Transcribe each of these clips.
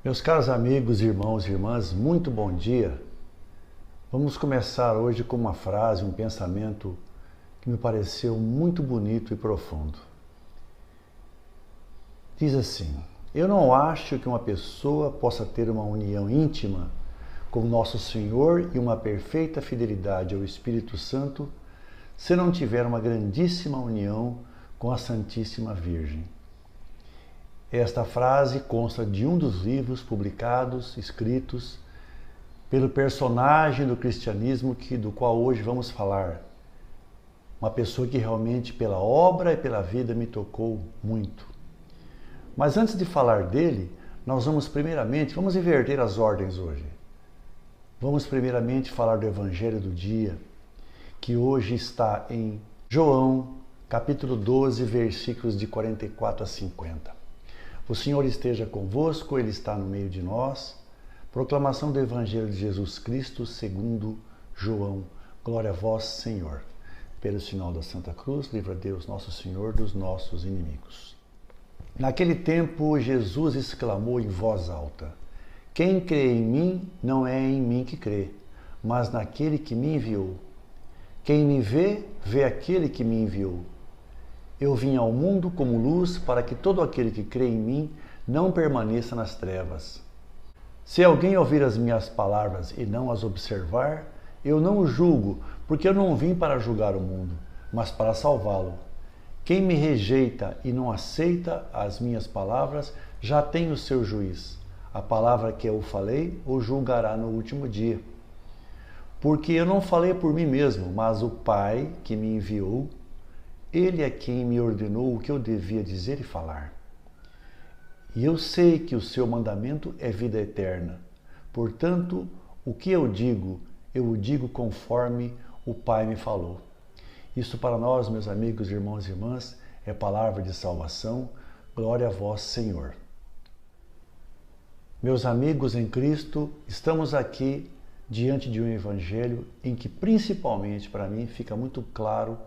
Meus caros amigos, irmãos e irmãs, muito bom dia. Vamos começar hoje com uma frase, um pensamento que me pareceu muito bonito e profundo. Diz assim: eu não acho que uma pessoa possa ter uma união íntima com Nosso Senhor e uma perfeita fidelidade ao Espírito Santo se não tiver uma grandíssima união com a Santíssima Virgem. Esta frase consta de um dos livros publicados, escritos pelo personagem do cristianismo do qual hoje vamos falar. Uma pessoa que realmente pela obra e pela vida me tocou muito. Mas antes de falar dele, nós vamos inverter as ordens hoje. Vamos primeiramente falar do Evangelho do dia, que hoje está em João, capítulo 12, versículos de 44 a 50. O Senhor esteja convosco, Ele está no meio de nós. Proclamação do Evangelho de Jesus Cristo segundo João. Glória a vós, Senhor. Pelo sinal da Santa Cruz, livra Deus nosso Senhor dos nossos inimigos. Naquele tempo, Jesus exclamou em voz alta: quem crê em mim, não é em mim que crê, mas naquele que me enviou. Quem me vê, vê aquele que me enviou. Eu vim ao mundo como luz para que todo aquele que crê em mim não permaneça nas trevas. Se alguém ouvir as minhas palavras e não as observar, eu não o julgo, porque eu não vim para julgar o mundo, mas para salvá-lo. Quem me rejeita e não aceita as minhas palavras já tem o seu juiz. A palavra que eu falei o julgará no último dia. Porque eu não falei por mim mesmo, mas o Pai que me enviou, Ele é quem me ordenou o que eu devia dizer e falar. E eu sei que o seu mandamento é vida eterna. Portanto, o que eu o digo conforme o Pai me falou. Isso para nós, meus amigos, irmãos e irmãs, é palavra de salvação. Glória a vós, Senhor. Meus amigos em Cristo, estamos aqui diante de um evangelho em que principalmente para mim fica muito claro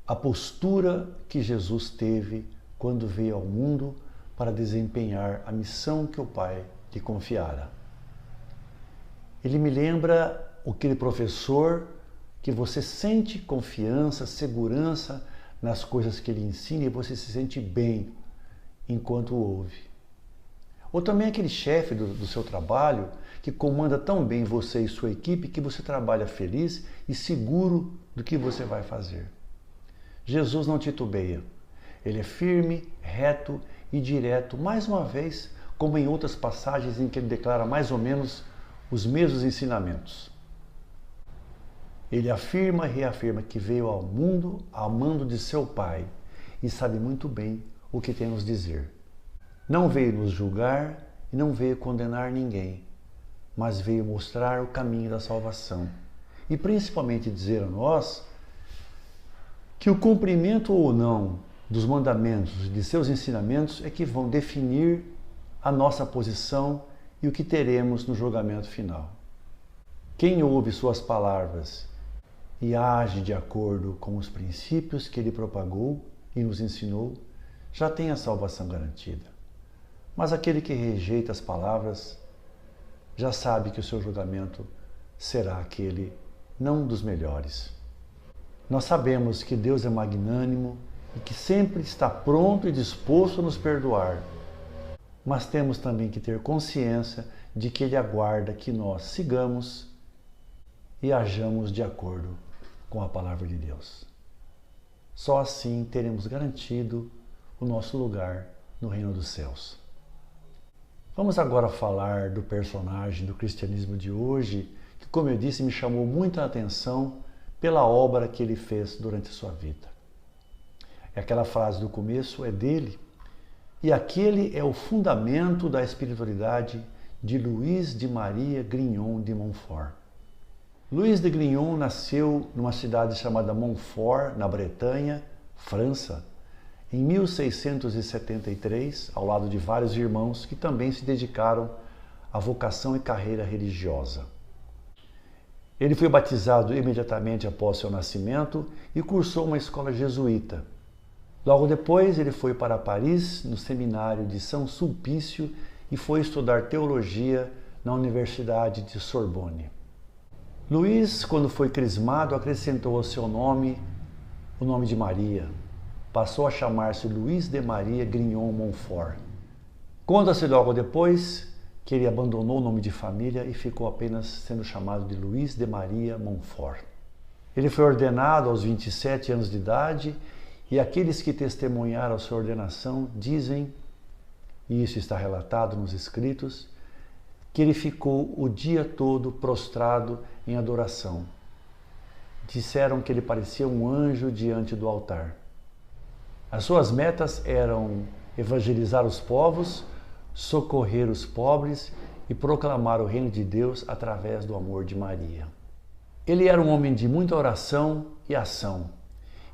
a postura que Jesus teve quando veio ao mundo para desempenhar a missão que o Pai lhe confiara. Ele me lembra aquele professor que você sente confiança, segurança nas coisas que ele ensina e você se sente bem enquanto o ouve. Ou também aquele chefe do seu trabalho que comanda tão bem você e sua equipe que você trabalha feliz e seguro do que você vai fazer. Jesus não titubeia. Ele é firme, reto e direto, mais uma vez, como em outras passagens em que ele declara mais ou menos os mesmos ensinamentos. Ele afirma e reafirma que veio ao mundo amando de seu Pai e sabe muito bem o que tem a nos dizer. Não veio nos julgar e não veio condenar ninguém, mas veio mostrar o caminho da salvação e principalmente dizer a nós que o cumprimento ou não dos mandamentos e de seus ensinamentos é que vão definir a nossa posição e o que teremos no julgamento final. Quem ouve suas palavras e age de acordo com os princípios que ele propagou e nos ensinou, já tem a salvação garantida. Mas aquele que rejeita as palavras já sabe que o seu julgamento será aquele não dos melhores. Nós sabemos que Deus é magnânimo e que sempre está pronto e disposto a nos perdoar. Mas temos também que ter consciência de que Ele aguarda que nós sigamos e hajamos de acordo com a palavra de Deus. Só assim teremos garantido o nosso lugar no reino dos céus. Vamos agora falar do personagem do cristianismo de hoje, que, como eu disse, me chamou muita atenção pela obra que ele fez durante a sua vida. Aquela frase do começo é dele, e aquele é o fundamento da espiritualidade de Luís de Maria Grignon de Montfort. Luís de Grignon nasceu numa cidade chamada Montfort, na Bretanha, França, em 1673, ao lado de vários irmãos que também se dedicaram à vocação e carreira religiosa. Ele foi batizado imediatamente após seu nascimento e cursou uma escola jesuíta. Logo depois, ele foi para Paris, no seminário de São Sulpício, e foi estudar teologia na Universidade de Sorbonne. Luís, quando foi crismado, acrescentou ao seu nome o nome de Maria. Passou a chamar-se Luís de Maria Grignon Montfort. Conta-se logo depois que ele abandonou o nome de família e ficou apenas sendo chamado de Luís de Maria Montfort. Ele foi ordenado aos 27 anos de idade e aqueles que testemunharam a sua ordenação dizem, e isso está relatado nos escritos, que ele ficou o dia todo prostrado em adoração. Disseram que ele parecia um anjo diante do altar. As suas metas eram evangelizar os povos, socorrer os pobres e proclamar o reino de Deus através do amor de Maria. Ele era um homem de muita oração e ação,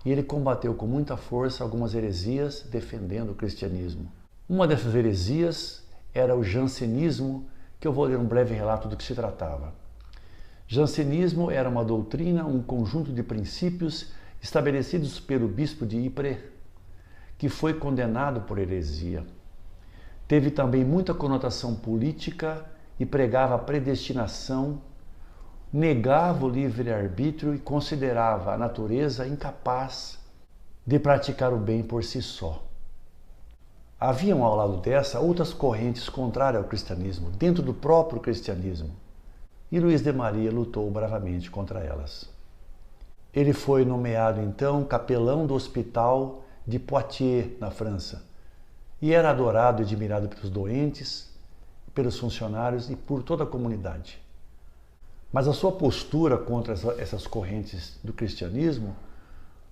e ele combateu com muita força algumas heresias defendendo o cristianismo. Uma dessas heresias era o jansenismo, que eu vou ler um breve relato do que se tratava. Jansenismo era uma doutrina, um conjunto de princípios estabelecidos pelo bispo de Ypres, que foi condenado por heresia. Teve também muita conotação política e pregava a predestinação, negava o livre-arbítrio e considerava a natureza incapaz de praticar o bem por si só. Haviam ao lado dessa outras correntes contrárias ao cristianismo, dentro do próprio cristianismo, e Luís de Maria lutou bravamente contra elas. Ele foi nomeado então capelão do hospital de Poitiers, na França, e era adorado e admirado pelos doentes, pelos funcionários e por toda a comunidade. Mas a sua postura contra essas correntes do cristianismo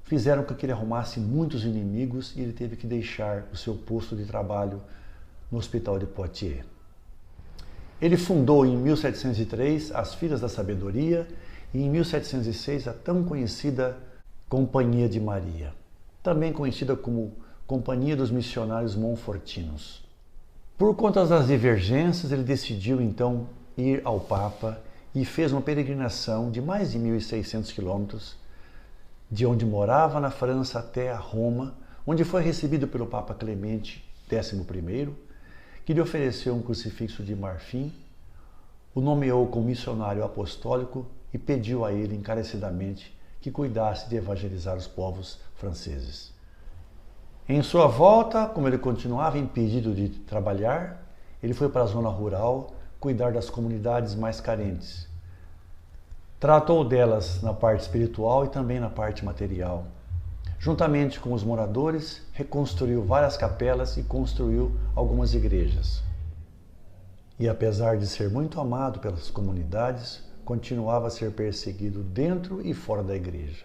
fizeram com que ele arrumasse muitos inimigos e ele teve que deixar o seu posto de trabalho no Hospital de Poitiers. Ele fundou em 1703 as Filhas da Sabedoria e em 1706 a tão conhecida Companhia de Maria, também conhecida como Companhia dos Missionários Montfortinos. Por conta das divergências, ele decidiu então ir ao Papa e fez uma peregrinação de mais de 1.600 quilômetros, de onde morava na França até a Roma, onde foi recebido pelo Papa Clemente XI, que lhe ofereceu um crucifixo de marfim, o nomeou como missionário apostólico e pediu a ele encarecidamente que cuidasse de evangelizar os povos franceses. Em sua volta, como ele continuava impedido de trabalhar, ele foi para a zona rural cuidar das comunidades mais carentes. Tratou delas na parte espiritual e também na parte material. Juntamente com os moradores, reconstruiu várias capelas e construiu algumas igrejas. E apesar de ser muito amado pelas comunidades, continuava a ser perseguido dentro e fora da igreja.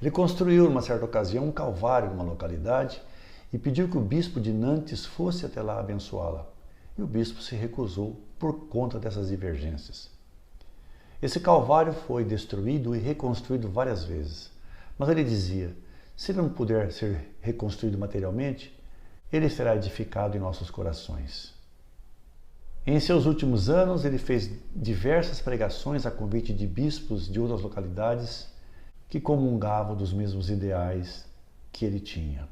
Ele construiu, numa certa ocasião, um calvário numa localidade e pediu que o bispo de Nantes fosse até lá abençoá-la. E o bispo se recusou por conta dessas divergências. Esse calvário foi destruído e reconstruído várias vezes, mas ele dizia, se ele não puder ser reconstruído materialmente, ele será edificado em nossos corações. Em seus últimos anos, ele fez diversas pregações a convite de bispos de outras localidades que comungavam dos mesmos ideais que ele tinha.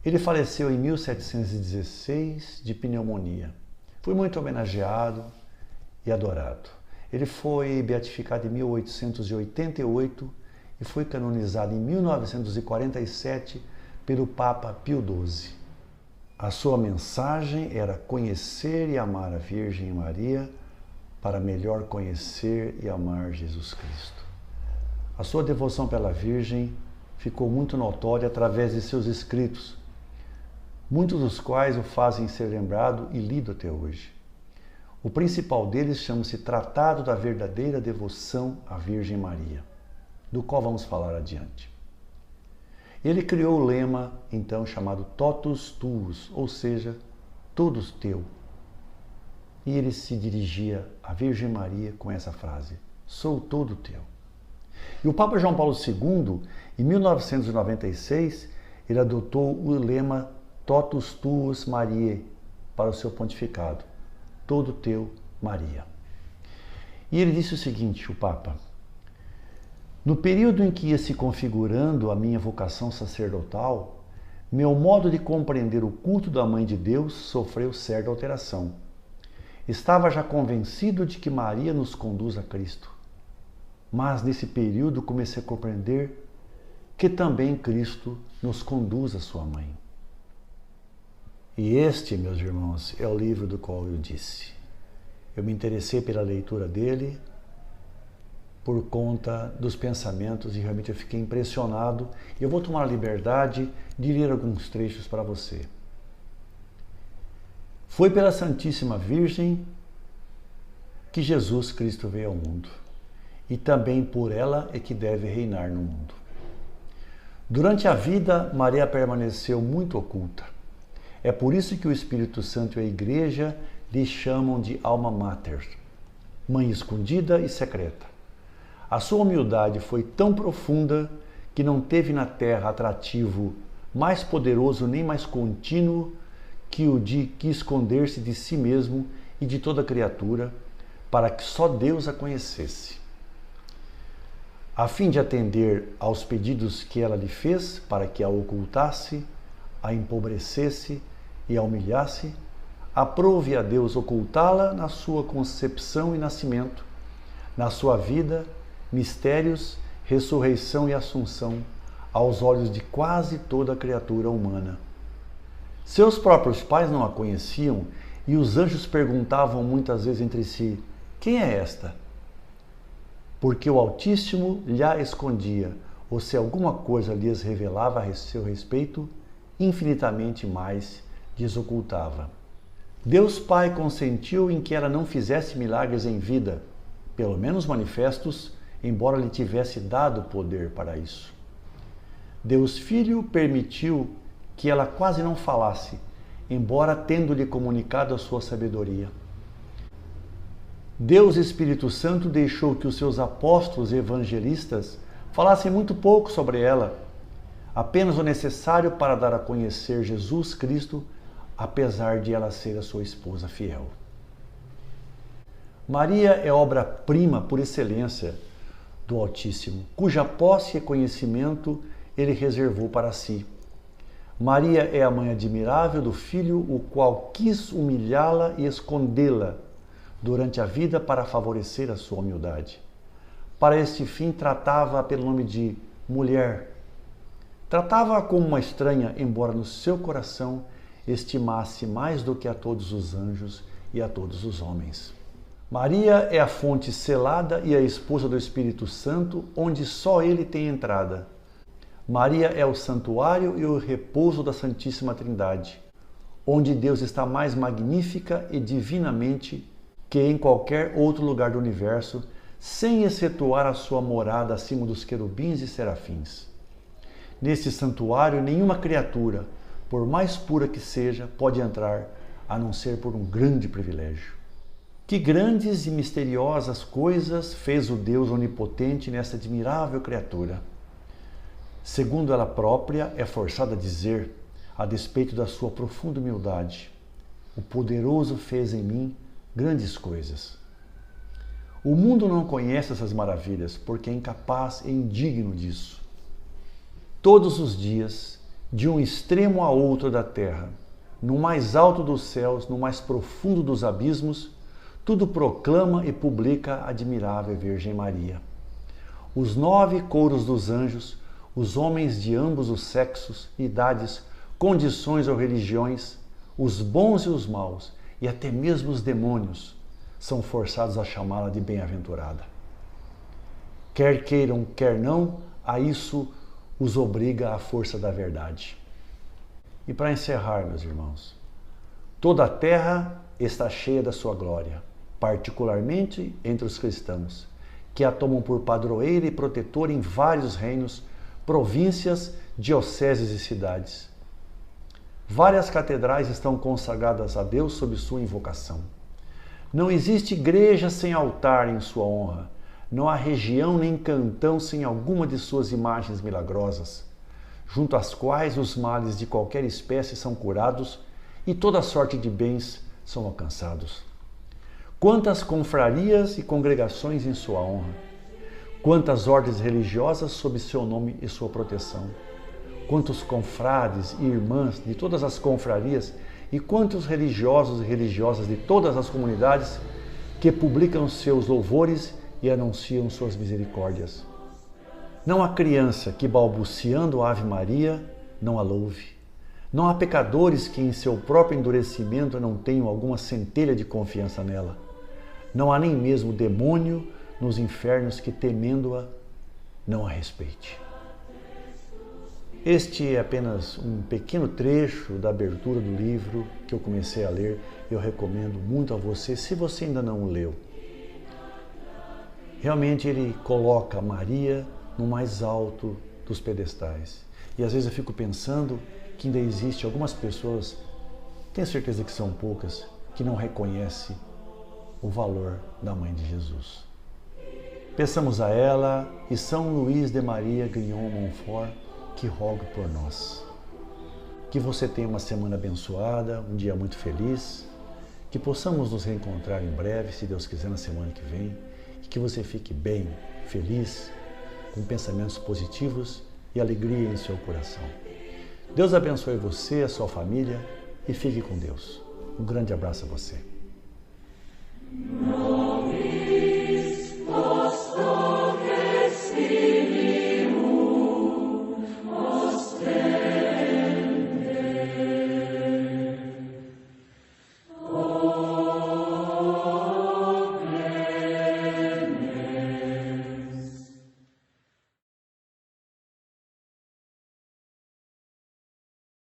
Ele faleceu em 1716 de pneumonia. Foi muito homenageado e adorado. Ele foi beatificado em 1888 e foi canonizado em 1947 pelo Papa Pio XII. A sua mensagem era conhecer e amar a Virgem Maria para melhor conhecer e amar Jesus Cristo. A sua devoção pela Virgem ficou muito notória através de seus escritos, muitos dos quais o fazem ser lembrado e lido até hoje. O principal deles chama-se Tratado da Verdadeira Devoção à Virgem Maria, do qual vamos falar adiante. Ele criou o lema, então, chamado Totus Tuus, ou seja, todos teu. E ele se dirigia à Virgem Maria com essa frase, sou todo teu. E o Papa João Paulo II, em 1996, ele adotou o lema Totus Tuus Mariae para o seu pontificado, todo teu, Maria. E ele disse o seguinte, o Papa, no período em que ia se configurando a minha vocação sacerdotal, Meu modo de compreender o culto da Mãe de Deus sofreu certa alteração. Estava já convencido de que Maria nos conduz a Cristo. Mas nesse período comecei a compreender que também Cristo nos conduz a sua mãe. E este, meus irmãos, é o livro do qual eu disse. Eu me interessei pela leitura dele por conta dos pensamentos e realmente eu fiquei impressionado. Eu vou tomar a liberdade de ler alguns trechos para você. Foi pela Santíssima Virgem que Jesus Cristo veio ao mundo, e também por ela é que deve reinar no mundo. Durante a vida, Maria permaneceu muito oculta. É por isso que o Espírito Santo e a Igreja lhe chamam de Alma Mater, mãe escondida e secreta. A sua humildade foi tão profunda que não teve na terra atrativo mais poderoso nem mais contínuo que o de esconder-se de si mesmo e de toda criatura, para que só Deus a conhecesse. A fim de atender aos pedidos que ela lhe fez, para que a ocultasse, a empobrecesse e a humilhasse, aprove a Deus ocultá-la na sua concepção e nascimento, na sua vida, mistérios, ressurreição e assunção, aos olhos de quase toda a criatura humana. Seus próprios pais não a conheciam e os anjos perguntavam muitas vezes entre si: quem é esta? Porque o Altíssimo lhe escondia, ou se alguma coisa lhes revelava a seu respeito, infinitamente mais lhes ocultava. Deus Pai consentiu em que ela não fizesse milagres em vida, pelo menos manifestos, embora lhe tivesse dado poder para isso. Deus Filho permitiu que ela quase não falasse, embora tendo-lhe comunicado a sua sabedoria. Deus Espírito Santo deixou que os seus apóstolos e evangelistas falassem muito pouco sobre ela, apenas o necessário para dar a conhecer Jesus Cristo, apesar de ela ser a sua esposa fiel. Maria é obra-prima por excelência do Altíssimo, cuja posse e conhecimento ele reservou para si. Maria é a mãe admirável do Filho, o qual quis humilhá-la e escondê-la durante a vida para favorecer a sua humildade. Para este fim, tratava-a pelo nome de mulher. Tratava-a como uma estranha, embora no seu coração estimasse mais do que a todos os anjos e a todos os homens. Maria é a fonte selada e a esposa do Espírito Santo, onde só ele tem entrada. Maria é o santuário e o repouso da Santíssima Trindade, onde Deus está mais magnífica e divinamente que em qualquer outro lugar do universo, sem excetuar a sua morada acima dos querubins e serafins. Nesse santuário, nenhuma criatura, por mais pura que seja, pode entrar, a não ser por um grande privilégio. Que grandes e misteriosas coisas fez o Deus onipotente nessa admirável criatura. Segundo ela própria, é forçada a dizer, a despeito da sua profunda humildade: o poderoso fez em mim grandes coisas. O mundo não conhece essas maravilhas porque é incapaz e indigno disso. Todos os dias, de um extremo a outro da terra, no mais alto dos céus, no mais profundo dos abismos, tudo proclama e publica a admirável Virgem Maria. Os 9 coros dos anjos, os homens de ambos os sexos, idades, condições ou religiões, os bons e os maus, e até mesmo os demônios, são forçados a chamá-la de bem-aventurada. Quer queiram, quer não, a isso os obriga a força da verdade. E para encerrar, meus irmãos, toda a terra está cheia da sua glória, particularmente entre os cristãos, que a tomam por padroeira e protetora em vários reinos, províncias, dioceses e cidades. Várias catedrais estão consagradas a Deus sob sua invocação. Não existe igreja sem altar em sua honra. Não há região nem cantão sem alguma de suas imagens milagrosas, junto às quais os males de qualquer espécie são curados e toda sorte de bens são alcançados. Quantas confrarias e congregações em sua honra! Quantas ordens religiosas sob seu nome e sua proteção! quantos confrades e irmãs de todas as confrarias e quantos religiosos e religiosas de todas as comunidades que publicam seus louvores e anunciam suas misericórdias. Não há criança que, balbuciando a Ave Maria, não a louve. Não há pecadores que, em seu próprio endurecimento, não tenham alguma centelha de confiança nela. Não há nem mesmo demônio nos infernos que, temendo-a, não a respeite. Este é apenas um pequeno trecho da abertura do livro que eu comecei a ler. Eu recomendo muito a você, se você ainda não o leu. Realmente ele coloca Maria no mais alto dos pedestais. E às vezes eu fico pensando que ainda existe algumas pessoas, tenho certeza que são poucas, que não reconhecem o valor da Mãe de Jesus. Peçamos a ela e São Luís de Maria Grignon Montfort que rogue por nós. Que você tenha uma semana abençoada, um dia muito feliz, que possamos nos reencontrar em breve, se Deus quiser, na semana que vem, e que você fique bem, feliz, com pensamentos positivos e alegria em seu coração. Deus abençoe você, a sua família, e fique com Deus. Um grande abraço a você.